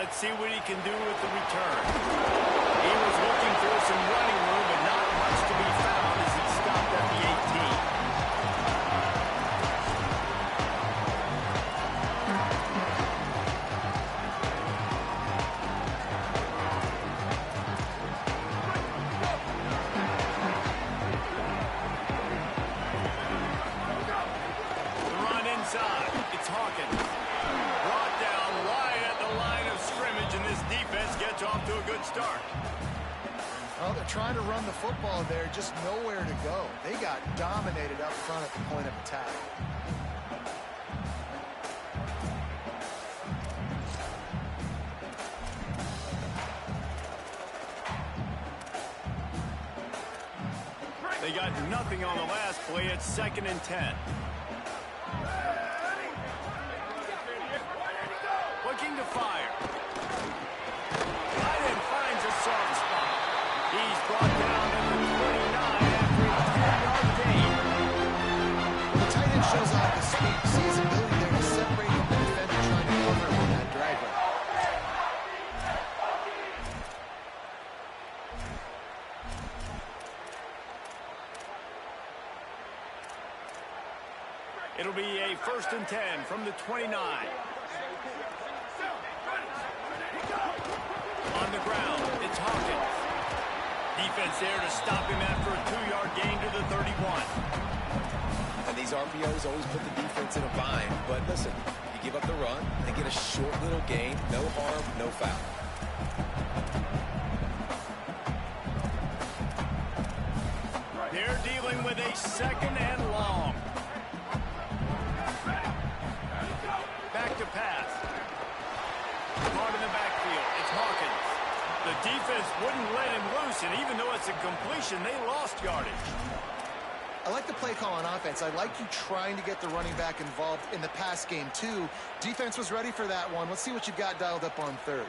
Let's see what he can do with the return. He was looking for some running room, but not much to be found as he stopped at the 18. It's Hawkins. Brought down right at the line of scrimmage, and this defense gets off to a good start. Well, they're trying to run the football there, just nowhere to go. They got dominated up front at the point of attack. They got nothing on the last play. It's 2nd and 10. Looking to fire. Tight end finds a soft spot. He's brought down at the 29 after a 10-yard gain. The tight end shows off the speed. See his ability there to separate from the defender trying to cover him in that drag route. It'll be a 1st and 10 from the 29. On the ground, it's Hawkins. Defense there to stop him after a 2-yard gain to the 31. And these RPOs always put the defense in a bind. But listen, you give up the run, they get a short little gain, no harm, no foul. They're dealing with a 2nd and long. Back to pass. Caught in the backfield. It's Hawkins. The defense wouldn't let him loose, and even though it's a completion, they lost yardage. I like the play call on offense. I like you trying to get the running back involved in the pass game, too. Defense was ready for that one. Let's see what you've got dialed up on 3rd.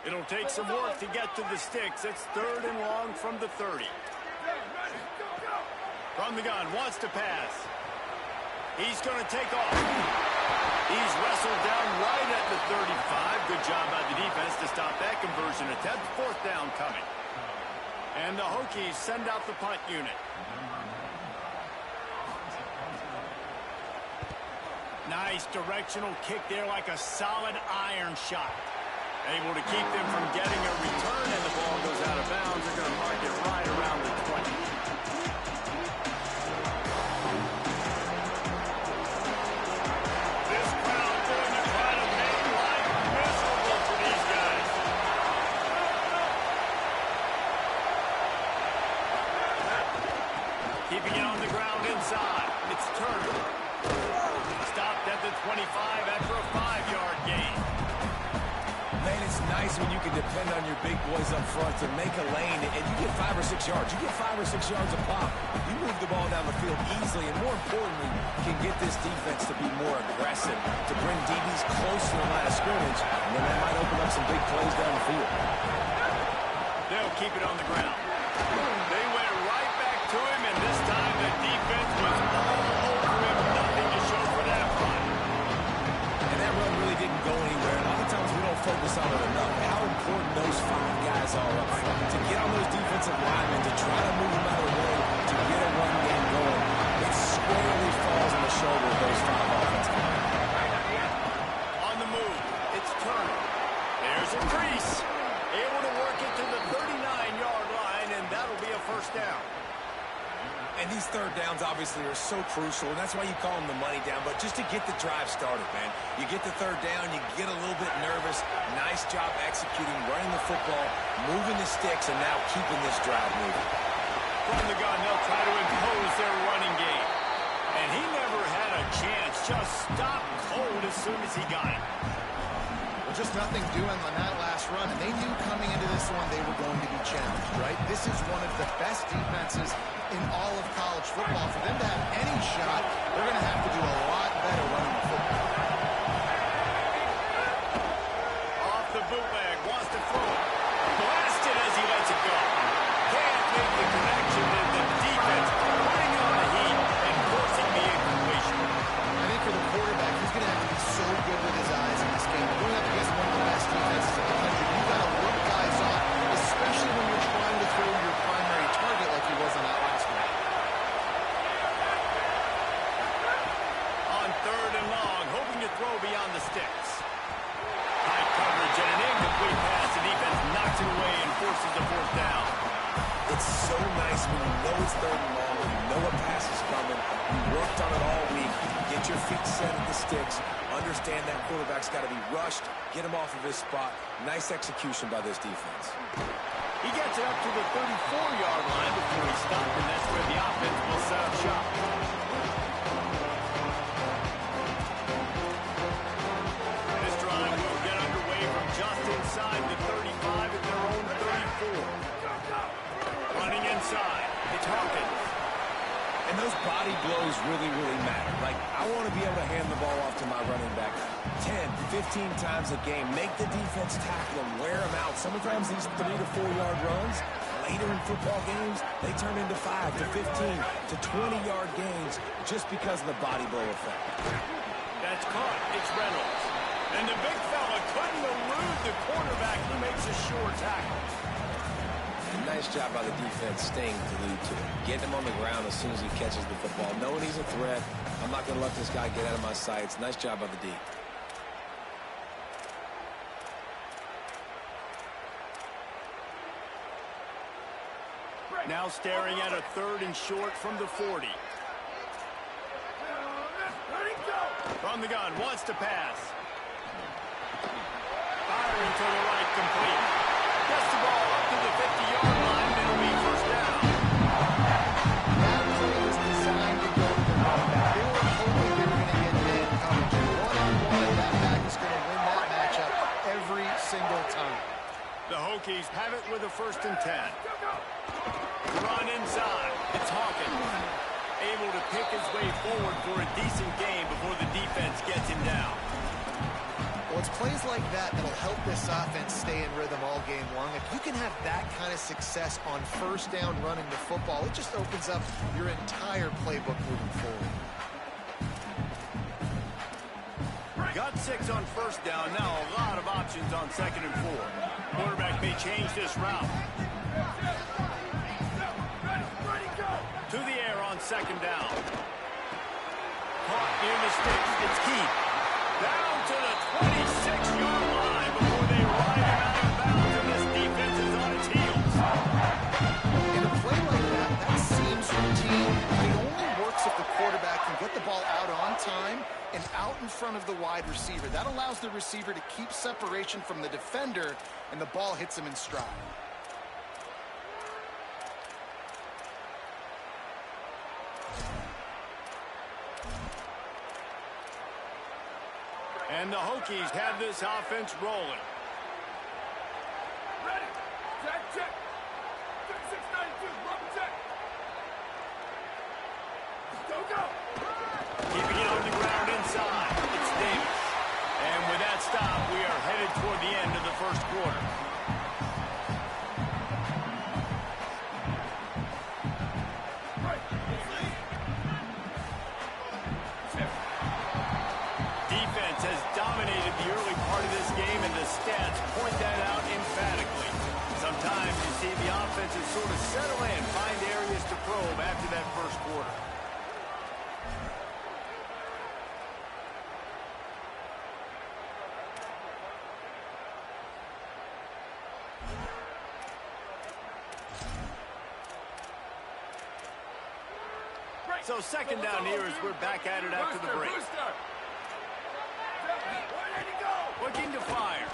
It'll take some work to get to the sticks. It's 3rd and long from the 30. From the gun, wants to pass. He's going to take off. He's wrestled down right at the 35. Good job by the defense to stop that conversion attempt. 4th down coming. And the Hokies send out the punt unit. Nice directional kick there like a solid iron shot. Able to keep them from getting a return, and the ball goes out of bounds. They're going to mark it right around the 20. This crowd going to try to make life miserable for these guys. Keeping it on the ground inside. It's Turner. Stopped at the 25 after a 5-yard gain. Man, it's nice when you can depend on your big boys up front to make a lane, and you get 5 or 6 yards. You get 5 or 6 yards a pop. You move the ball down the field easily, and more importantly, can get this defense to be more aggressive, to bring DBs close to the line of scrimmage, and then that might open up some big plays down the field. They'll keep it on the ground. They went right back to him, and this time the defense was all over him. Nothing to show for that run. And that run really didn't go anywhere. A lot of times we don't focus on it enough. How important those 5 guys are up front. To get on those defensive linemen, to try to move them out of the way, to get a run game going, it squarely falls on the shoulder of those 5 offensive linemen. On the move, it's Turner. There's a crease. Able to work it to the 39-yard line, and that'll be a 1st down. And these 3rd downs obviously are so crucial, and that's why you call them the money down. But just to get the drive started, man, you get the 3rd down, you get a little bit nervous. Nice job executing, running the football, moving the sticks, and now keeping this drive moving. From the gun, they'll try to impose their running game. And he never had a chance. Just stopped cold as soon as he got it. Well, just nothing doing on that last run, and they knew coming into this one they were going to be challenged, right? This is one of the best defenses in all of college football. For them to have any shot, they're going to have to do a lot better running the football. Off the bootleg, wants to throw it. Blasted as he lets it go. Can't make the connection, and the defense nice when you know it's third and long, you know a pass is coming, you worked on it all week, get your feet set at the sticks, understand that quarterback's got to be rushed, get him off of his spot. Nice execution by this defense. He gets it up to the 34-yard line before he stopped, and that's where the offense will set up shop. This drive will get underway from just inside the 35 at their own 34. Running inside, it's Hokies. And those body blows really, really matter. Like, I want to be able to hand the ball off to my running back 10, 15 times a game. Make the defense tackle him, wear him out. Sometimes these 3 to 4 yard runs, later in football games, they turn into 5 to 15 to 20-yard gains just because of the body blow effect. That's caught. It's Reynolds. And the big fella couldn't elude the quarterback. He makes a sure tackle. Nice job by the defense staying glued to it. Getting him on the ground as soon as he catches the football. Knowing he's a threat, I'm not going to let this guy get out of my sights. Nice job by the D. Now staring at a 3rd and short from the 40. From the gun, wants to pass. Firing to the right, complete. Gets the ball up to the 50-yard line, and it'll be first down. That play was designed to go to the running back. They were hoping they were going to get man coverage. One-on-one, that back is going to win that matchup every single time. The Hokies have it with a 1st and 10. Run inside. It's Hawkins. Able to pick his way forward for a decent game before the defense gets him down. Well, it's plays like that that'll help this offense stay in rhythm all game long. If you can have that kind of success on 1st down running the football, it just opens up your entire playbook moving forward. Got 6 on 1st down. Now a lot of options on 2nd and 4. Quarterback may change this route. To the air on 2nd down. Caught near the sticks. It's Keith. Down to the 26-yard line before they ride him out of bounds, and this defense is on its heels. In a play like that, that seems routine. It only works if the quarterback can get the ball out on time and out in front of the wide receiver. That allows the receiver to keep separation from the defender, and the ball hits him in stride. And the Hokies have this offense rolling. Ready. Check. 692. Rubber check. Go. Keeping it on the ground inside. It's Davis. And with that stop, we are headed toward the end of the 1st quarter. Defense has dominated the early part of this game, and the stats point that out emphatically. Sometimes you see the offenses sort of settle in, find areas to probe after that 1st quarter. So 2nd down here as we're back at it after the break. Looking to fire.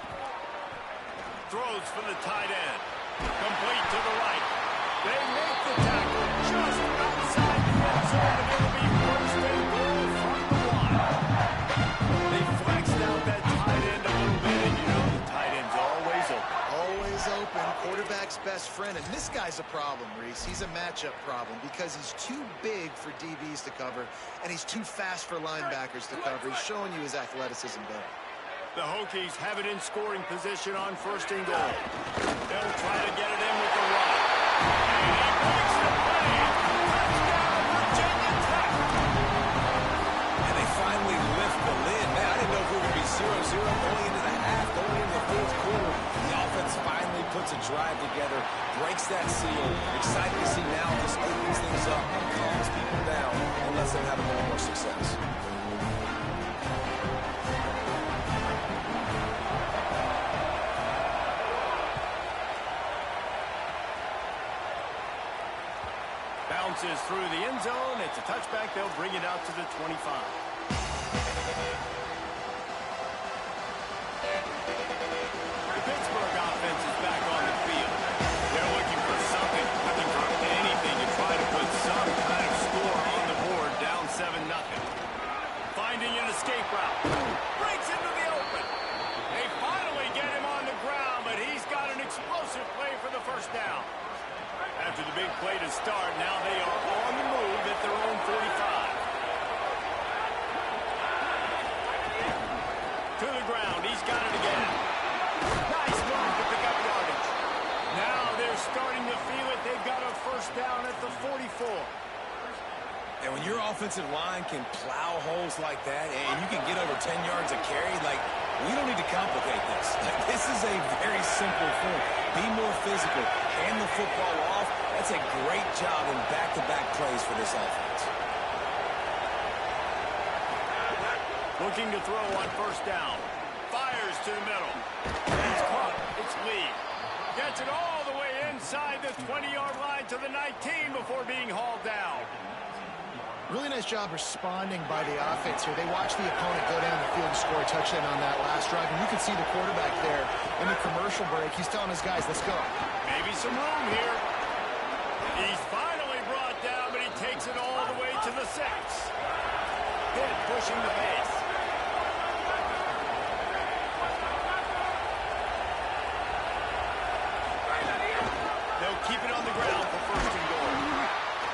Throws for the tight end. Complete to the right. They make the tackle just outside the end zone, and it'll be 1st and goal from the 1. They flexed out that tight end a little bit, and you know the tight end's always open. Always open, quarterback's best friend. And this guy's a problem, Reese. He's a matchup problem because he's too big for DBs to cover, and he's too fast for linebackers to cover. He's showing you his athleticism there. The Hokies have it in scoring position on 1st and goal. They'll try to get it in with the run. And he breaks the play. Touchdown, Virginia Tech. And they finally lift the lid. Man, I didn't know if we were going to be 0-0 going into the half, going into the 4th quarter. The offense finally puts a drive together, breaks that seal. Excited to see now this opens things up and calms people down and lets them have a little more success. Bounces through the end zone. It's a touchback. They'll bring it out to the 25. The Pittsburgh offense is back on the field. They're looking for something, looking for anything to try to put some kind of score on the board, down 7-0. Finding an escape route. Breaks into the open. They finally get him on the ground, but he's got an explosive play for the first down. After the big play to start, now they are on the move at their own 45. To the ground. He's got it again. Nice move to pick up yardage. Now they're starting to feel it. They've got a first down at the 44. And when your offensive line can plow holes like that and you can get over 10 yards a carry, like, we don't need to complicate this. Like, this is a very simple thing. Be more physical. Hand the football off. That's a great job in back-to-back plays for this offense. Looking to throw on first down. Fires to the middle. He's caught. It's Lee. Gets it all the way inside the 20-yard line to the 19 before being hauled down. Really nice job responding by the offense here. They watched the opponent go down the field and score a touchdown on that last drive. And you can see the quarterback there in the commercial break. He's telling his guys, let's go. Maybe some room here. He's finally brought down, but he takes it all the way to the 6. Pitt pushing the pace. They'll keep it on the ground for first and goal.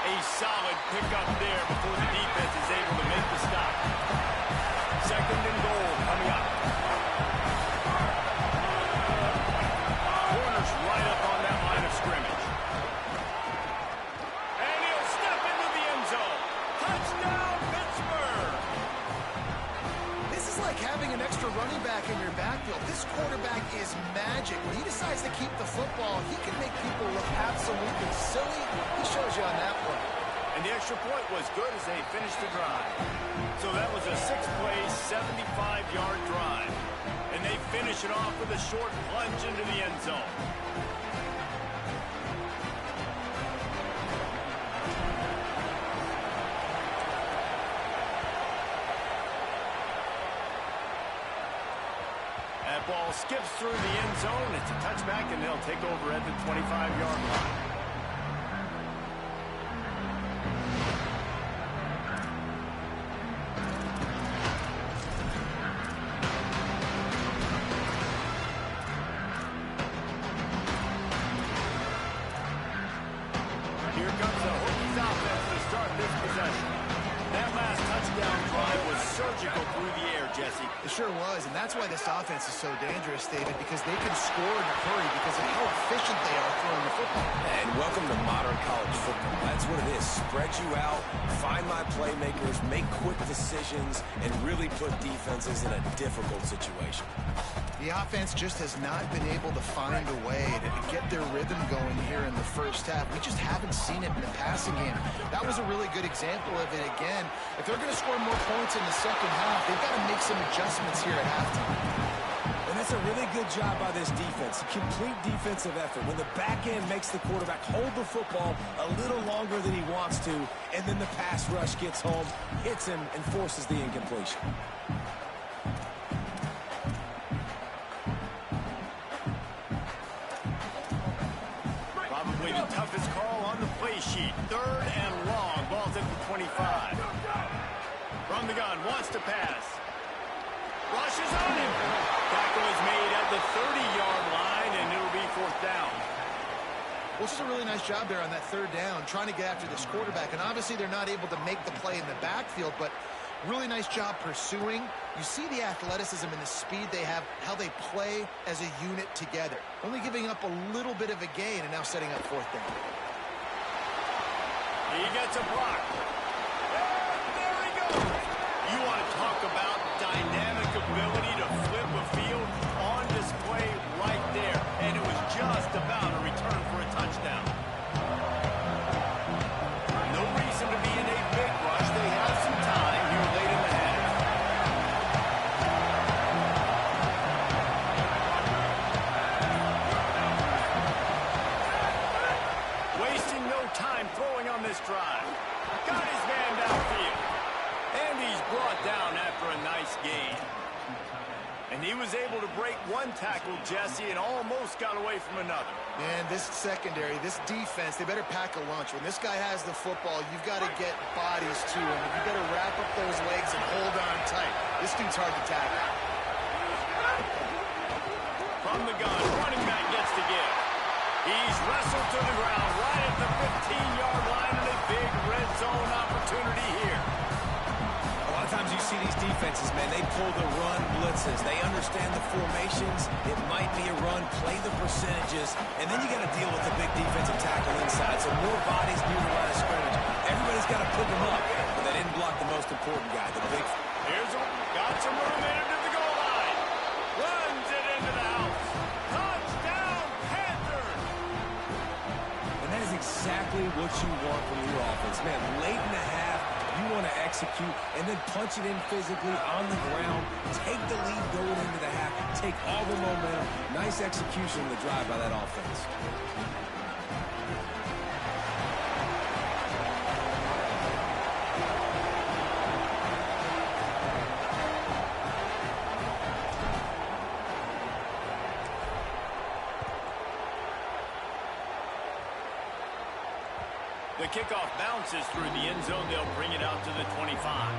A solid pickup there before the defense is able to make the stop. Second and goal coming up. Corner's right up on that line of scrimmage. And he'll step into the end zone. Touchdown, Pittsburgh! This is like having an extra running back in your backfield. This quarterback is magic. When he decides to keep the football, he can make people look absolutely silly. He shows you on that play. And the extra point was good as they finished the drive. So that was a 6-play, 75-yard drive. And they finish it off with a short plunge into the end zone. That ball skips through the end zone. It's a touchback, and they'll take over at the 25-yard line. Here comes the Hokies offense to start this possession. That last touchdown drive was surgical through the air, Jesse. It sure was, and that's why this offense is so dangerous, David, because they can score in a hurry because of how efficient they are throwing the football. And welcome to modern college football. That's what it is. Spread you out, find my playmakers, make quick decisions, and really put defenses in a difficult situation. The offense just has not been able to find a way to get their rhythm going here in the first half. We just haven't seen it in the passing game. That was a really good example of it again. If they're going to score more points in the second half, they've got to make some adjustments here at halftime. And that's a really good job by this defense. A complete defensive effort. When the back end makes the quarterback hold the football a little longer than he wants to, and then the pass rush gets home, hits him, and forces the incompletion. Probably the toughest call on the play sheet. Third and long. Ball's at the 25. From the gun, wants to pass. Rushes on him. Tackle is made at the 30-yard line, and it'll be fourth down. Well, this is a really nice job there on that third down, trying to get after this quarterback. And obviously they're not able to make the play in the backfield, but really nice job pursuing. You see the athleticism and the speed they have, how they play as a unit together. Only giving up a little bit of a gain and now setting up fourth down. He gets a block. And there he goes. You want to talk about dynamic ability to flip a field on display right there. And it was just about a return for a touchdown. No reason to be in a big rush. They have some time here late in the half. Wasting no time throwing on on this drive. Got his man downfield. And he's brought down after a nice gain. And he was able to break one tackle, Jesse, and almost got away from another. Man, this secondary, this defense, they better pack a lunch. When this guy has the football, you've got to get bodies to him. You better wrap up those legs and hold on tight. This dude's hard to tackle. From the gun, running back gets to give. He's wrestled to the ground right at the 15-yard line, and a big red zone opportunity here. A lot of times you see these defenses, man, they pull the run blitzes. They understand the formations. It might be a run, play the percentages, and then you got to deal with the big defensive tackle inside. So more bodies near the line of scrimmage. Everybody's got to pick them up, but they didn't block the most important guy, the big. Here's a, got some room in to the goal line. Runs it into the house. Touchdown, Panthers! And that is exactly what you want from your offense. Man, late in the half, you want to execute and then punch it in physically on the ground. Take the lead going into the half. Take all the momentum. Nice execution of the drive by that offense. The kickoff bounces through the end zone. They'll bring it out to the 25.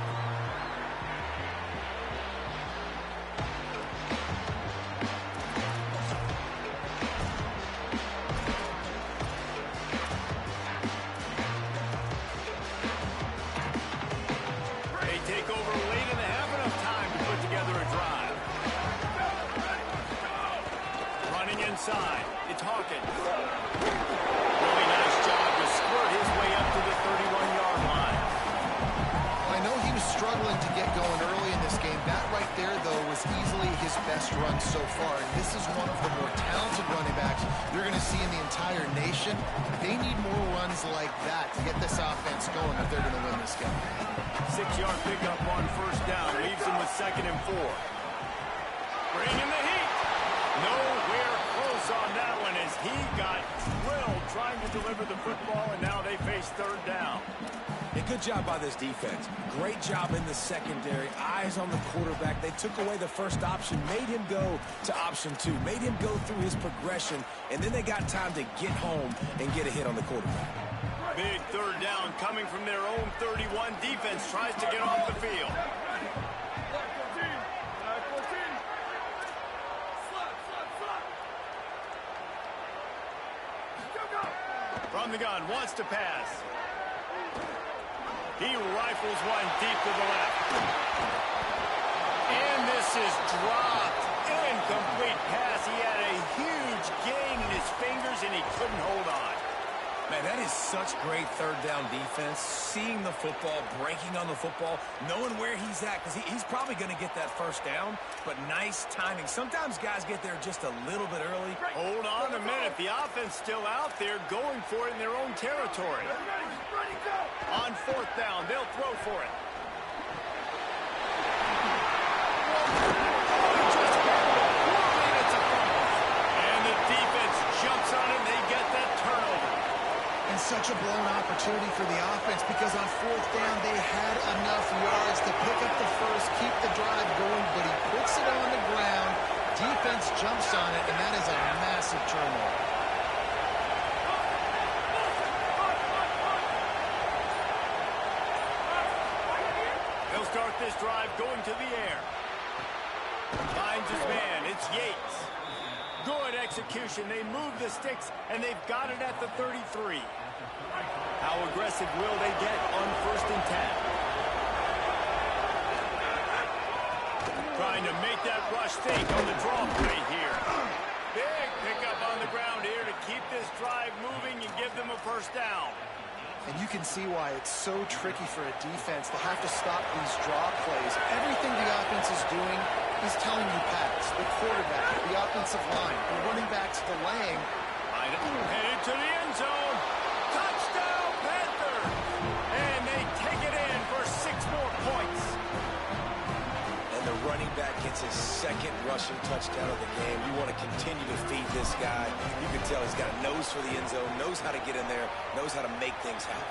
They take over late in the half, enough time to put together a drive. Running inside, it's Hawkins. Really nice job to squirt his way up to the 31-yard line. I know he was struggling to get going early in this game. That right there, though, was easily his best run so far. And this is one of the more talented running backs you're going to see in the entire nation. They need more runs like that to get this offense going if they're going to win this game. 6-yard pickup on first down. Leaves him with 2nd and 4. Bringing the heat. Nowhere close on that one as he got drilled trying to deliver the football, and now they face 3rd down. A good job by this defense. Great job in the secondary. Eyes on the quarterback. They took away the first option, made him go to option 2, made him go through his progression, and then they got time to get home and get a hit on the quarterback. Big 3rd down coming from their own 31. Defense tries to get off the field. From the gun, wants to pass. He rifles one deep to the left. And this is dropped. Incomplete pass. He had a huge gain in his fingers, and he couldn't hold on. Man, that is such great 3rd down defense. Seeing the football, breaking on the football, knowing where he's at, because he's probably going to get that first down, but nice timing. Sometimes guys get there just a little bit early. Hold on a minute. The offense still out there going for it in their own territory. On 4th down, they'll throw for it. And the defense jumps on it, and they get that turnover. And such a blown opportunity for the offense because on 4th down, they had enough yards to pick up the first, keep the drive going, but he puts it on the ground. Defense jumps on it, and that is a massive turnover. They'll start this drive going to the air. Finds his man. It's Yates. Good execution. They move the sticks, and they've got it at the 33. How aggressive will they get on 1st and 10? Trying to make that rush fake on the draw play here. Big pickup on the ground here to keep this drive moving and give them a first down. And you can see why it's so tricky for a defense to have to stop these draw plays. Everything the offense is doing is telling you pass. The quarterback, the offensive line, the running backs delaying. Headed to the end zone. Touchdown, Panthers! And they take it in for 6 more points. And the running back gets his second rushing touchdown of the game. You want to continue to feed this guy. You can tell he's got a nose for the end zone, knows how to get in there, knows how to make things happen.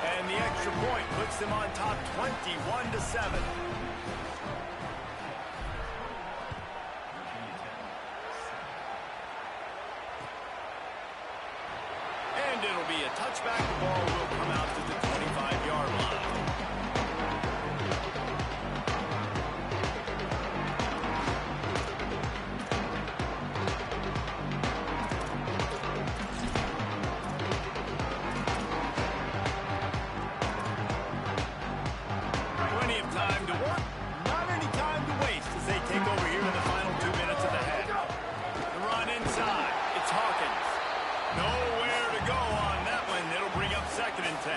And the extra point puts them on top 21-7. And it'll be a touchback. The ball will come out to the 25-yard line. Plenty of time to work, not any time to waste as they take over here in the final 2 minutes of the half. The run inside. It's Hawkins. Nowhere to go on that one. It'll bring up 2nd and 10.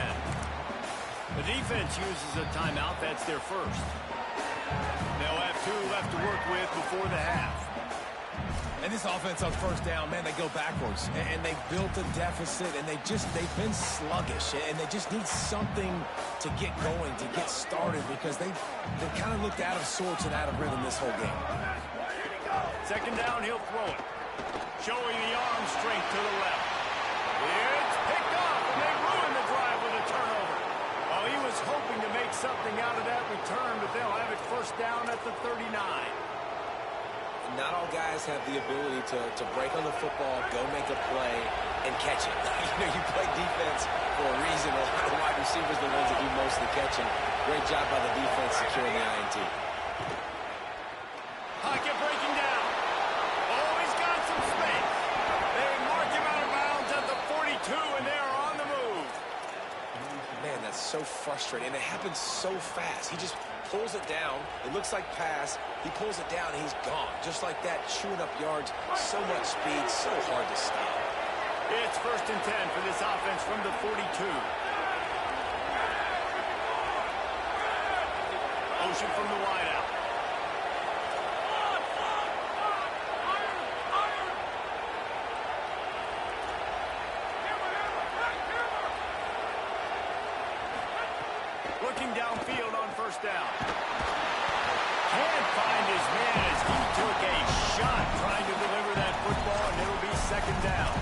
The defense uses a timeout. That's their first. They'll have 2 left to work with before the half. And this offense on first down, man, they go backwards. And they built a deficit, and they've been sluggish. And they just need something to get going, to get started, because they kind of looked out of sorts and out of rhythm this whole game. 2nd down, he'll throw it. Showing the arm strength to the left. It's picked off, and they ruin the drive with a turnover. Well, he was hoping to make something out of that return, but they'll have it 1st down at the 39. Not all guys have the ability to break on the football, go make a play, and catch it. You play defense for a reason. A lot of wide receivers are the ones that do most of the catching. Great job by the defense securing the INT. Pocket breaking down. Oh, he's got some space. They mark him out of bounds at the 42, and they are on the move. Man, that's so frustrating, and it happens so fast. He just pulls it down. It looks like pass. He pulls it down, and he's gone. Just like that, chewing up yards. So much speed, so hard to stop. It's 1st and 10 for this offense from the 42. Motion from the wideout. Looking downfield on 1st down. Can't find his man as he took a shot trying to deliver that football, and it'll be 2nd down.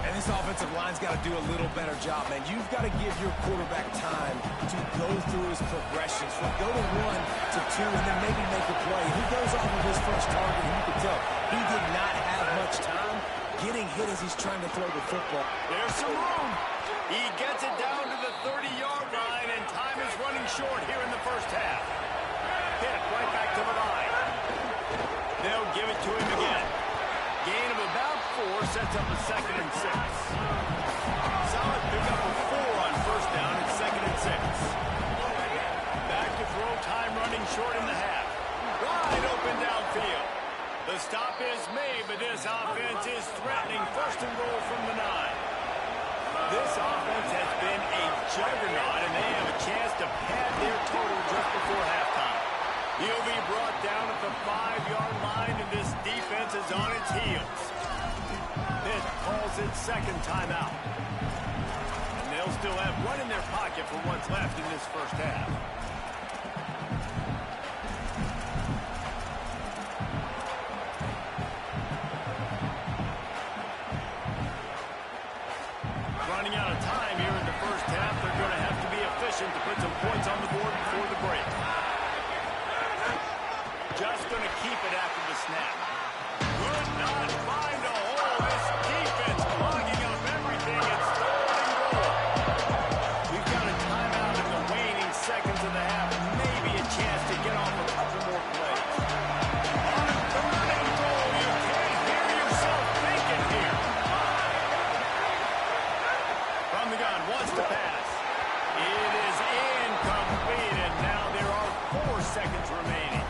And this offensive line's got to do a little better job, man. You've got to give your quarterback time to go through his progressions. From go to 1 to 2, and then maybe make a play. He goes off of his first target, and you can tell he did not have much time getting hit as he's trying to throw the football. There's some room. He gets it down to the 30-yard line, and time is running short here in the 1st half. Hit right back to the line. They'll give it to him again. Gain of about 4 sets up a 2nd and 6. Solid pickup of 4 on 1st down. It's 2nd and 6. Back to throw, time running short in the half. Wide open downfield. The stop is made, but this offense is threatening 1st and goal from the 9. This offense has been a juggernaut, and they have a chance to pad their total just before halftime. He'll be brought down at the 5-yard line, and this defense is on its heels. Pitt calls its 2nd timeout. And they'll still have 1 in their pocket for what's left in this 1st half. Running out of time here in the 1st half. They're going to have to be efficient to put some points on the board before the break. Just going to keep it after the snap. Could not find a hole. This defense clogging up everything. It's 3rd and goal. We've got a timeout in the waning seconds of the half. Maybe a chance to get off a couple more plays. On 3rd and goal, you can't hear yourself thinking here. From the gun, wants to pass. It is incomplete, and now there are 4 seconds remaining.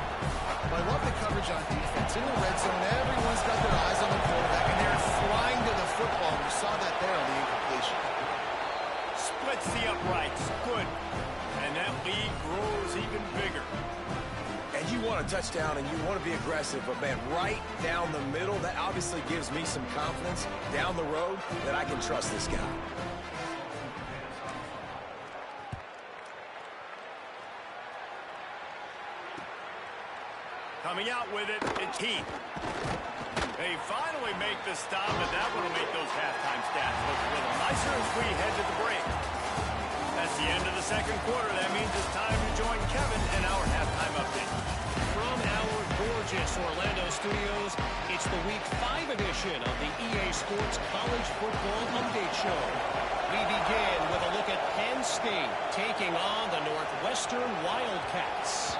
I love the coverage on defense. In the red zone, everyone's got their eyes on the quarterback, and they're flying to the football. You saw that there on the incompletion. Splits the uprights. Good. And that lead grows even bigger. And you want a touchdown, and you want to be aggressive, but, man, right down the middle, that obviously gives me some confidence down the road that I can trust this guy. Coming out with it, it's Heath. They finally make the stop, but that one will make those halftime stats look a little nicer as we head to the break. That's the end of the second quarter. That means it's time to join Kevin in our halftime update. From our gorgeous Orlando studios, it's the Week 5 edition of the EA Sports College Football Update Show. We begin with a look at Penn State taking on the Northwestern Wildcats.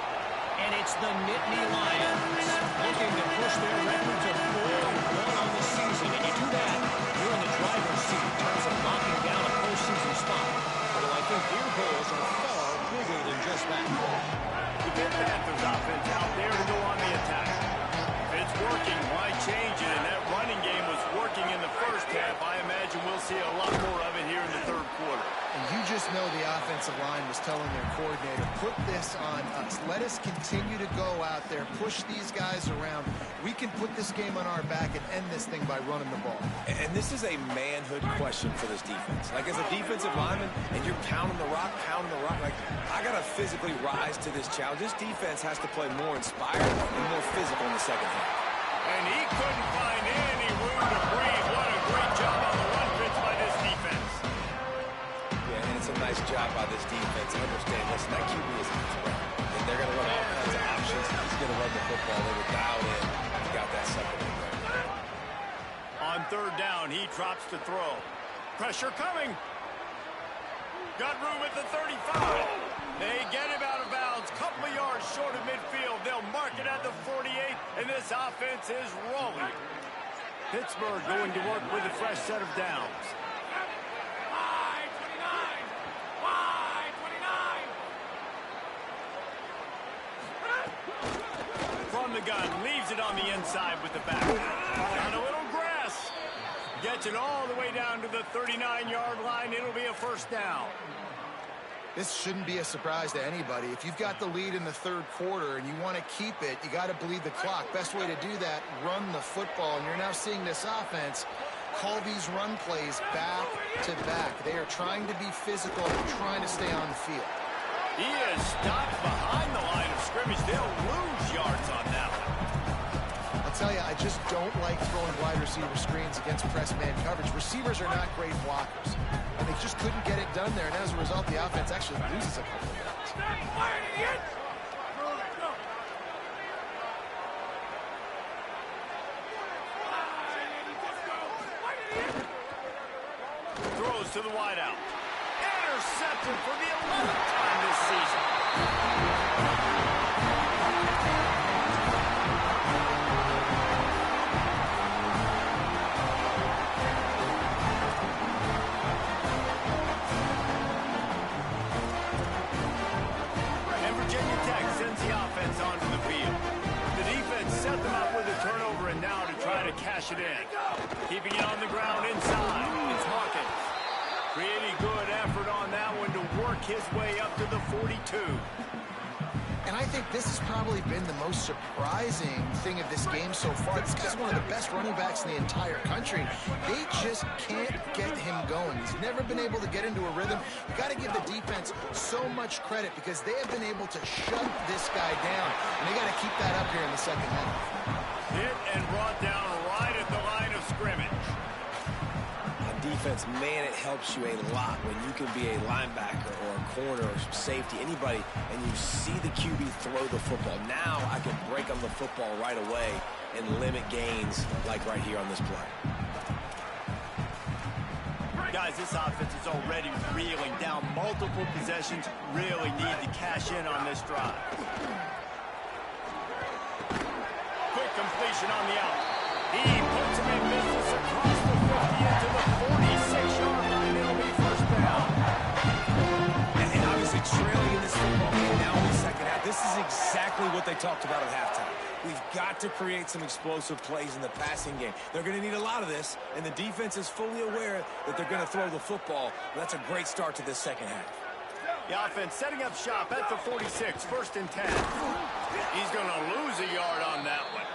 And it's the Nittany Lions looking to push their record to 4-1 on the season. And you do that, you're in the driver's seat in terms of locking down a postseason spot. Although I think their goals are far bigger than just that. The Panthers offense out there to go on the attack. If it's working, why change it? And that running game was working in the first half. I imagine we'll see a lot more of it here in the third quarter. And you just know the offensive line was telling their coordinator, put this on us. Let us continue to go out there, push these guys around. We can put this game on our back and end this thing by running the ball. And this is a manhood question for this defense. Like, as a defensive lineman, and you're pounding the rock, like, I got to physically rise to this challenge. This defense has to play more inspired and more physical in the second half. And he couldn't find any room to breathe. What a great job on the run pitch by this defense. Yeah, and it's a nice job by this defense. I understand, listen, that QB is a threat. And they're going to run all kinds of options. He's going to run the football. They were dialed in. He got that second in there. On third down, he drops to throw. Pressure coming. Got room at the 35. They get him out of bounds. Couple of yards short of midfield. They'll mark it at the 48, and this offense is rolling. Pittsburgh going to work with a fresh set of downs. Wide 29. Wide 29. From the gun, leaves it on the inside with the back. On a little grass. Gets it all the way down to the 39-yard line. It'll be a first down. This shouldn't be a surprise to anybody. If you've got the lead in the third quarter and you want to keep it, you got to bleed the clock. Best way to do that, run the football. And you're now seeing this offense call these run plays back to back. They are trying to be physical and trying to stay on the field. He is stopped behind the line of scrimmage. They'll lose yards on that one. I'll tell you, I just don't like throwing wide receiver screens against press man coverage. Receivers are not great blockers. And they just couldn't get it done there. And as a result, the offense actually loses a couple of yards. Throws to the wideout. Intercepted for the 11th time this season. And Virginia Tech sends the offense onto the field. The defense set them up with a turnover, and now to try to cash it in. Keeping it on the ground inside. It's Hawkins. Pretty good effort on that one to work his way up to the 42. And I think this has probably been the most surprising thing of this game so far. This guy's one of the best running backs in the entire country. They just can't get him going. He's never been able to get into a rhythm. You got to give the defense so much credit because they have been able to shut this guy down. And they got to keep that up here in the second half. Hit and brought down right at the line of scrimmage. Defense, man, it helps you a lot when you can be a linebacker or a corner or safety, anybody, and you see the QB throw the football. Now I can break on the football right away and limit gains like right here on this play. Guys, this offense is already reeling down multiple possessions. Really need to cash in on this drive. Quick completion on the out. He puts him in business across the 50 into the 46-yard line. It'll be first down. And obviously trailing in this football game now in the second half. This is exactly what they talked about at halftime. We've got to create some explosive plays in the passing game. They're going to need a lot of this, and the defense is fully aware that they're going to throw the football. That's a great start to this second half. The offense setting up shop at the 46, first and 10. He's going to lose a yard on that one.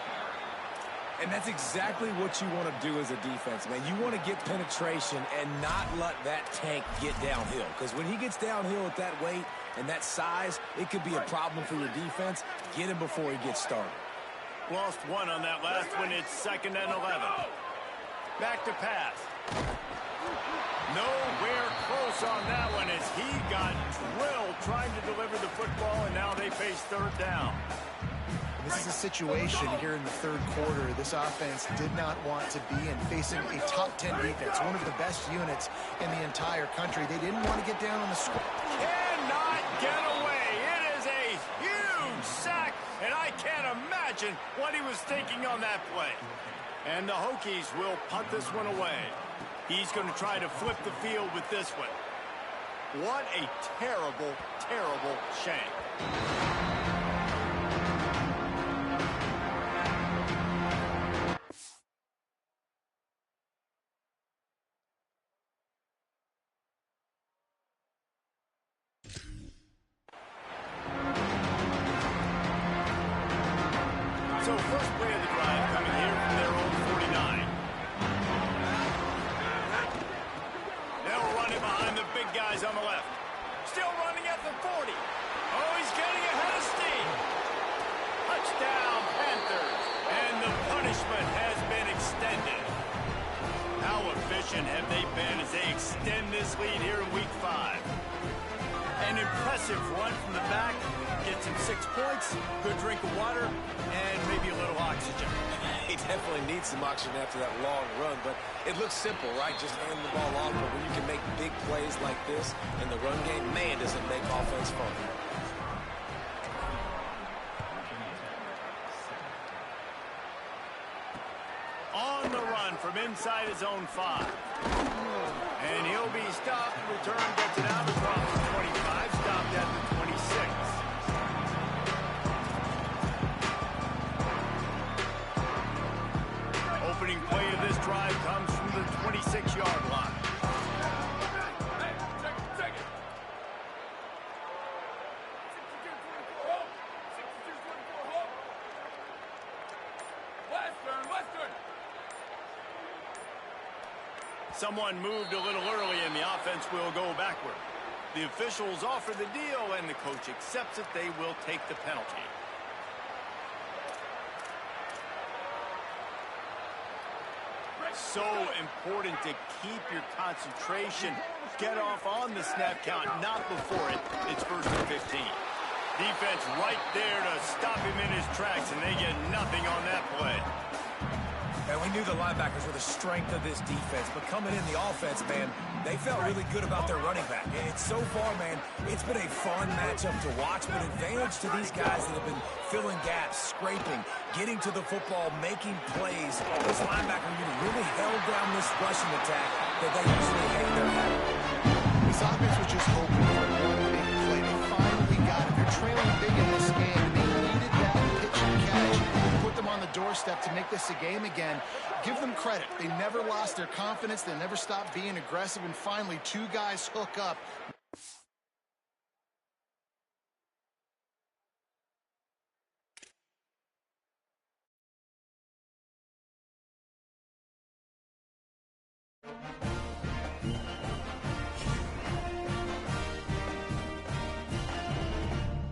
And that's exactly what you want to do as a defense, man. You want to get penetration and not let that tank get downhill. Because when he gets downhill at that weight and that size, it could be a problem for your defense. Get him before he gets started. Lost one on that last one. It's 2nd and 11. Back to pass. Nowhere close on that one as he got drilled trying to deliver the football, and now they face 3rd down. This is a situation here in the 3rd quarter this offense did not want to be in, facing a top 10 defense, one of the best units in the entire country. They didn't want to get down on the score. Cannot get away. It is a huge sack, and I can't imagine what he was thinking on that play. And the Hokies will punt this one away. He's going to try to flip the field with this one. What a terrible, terrible shame. So first play of the drive coming here from their own 49. They'll run it behind the big guys on the left. Still running at the 40. Oh, he's getting ahead of steam. Touchdown, Panthers. And the punishment has been extended. How efficient have they been as they extend this lead here in Week 5? An impressive run from the back. Gets him 6 points, good drink of water, and maybe a little oxygen. He definitely needs some oxygen after that long run, but it looks simple, right? Just hand the ball off, but when you can make big plays like this in the run game, man, does it make offense fun. On the run from inside his own 5. And he'll be stopped. Return gets it out across the 25. Stopped at the 26. Opening play of this drive comes from the 26-yard line. Take it. 62-24 home. Western. Someone moved a little early, and the offense will go backward. The officials offer the deal, and the coach accepts it. They will take the penalty. So important to keep your concentration. Get off on the snap count, not before it. It's 1st and 15. Defense right there to stop him in his tracks, and they get nothing on that play. And we knew the linebackers were the strength of this defense, but coming in the offense, man, they felt really good about their running back. And so far, man, it's been a fun matchup to watch, but advantage to these guys that have been filling gaps, scraping, getting to the football, making plays. This linebacker unit really held down this rushing attack that they usually hang their hat on. This offense was just hoping for one big play. They finally got it. They're trailing big in this game. They needed that pitch and catch. Put them on the doorstep to make this a game again. Give them credit. They never lost their confidence. They never stopped being aggressive. And finally, 2 guys hook up.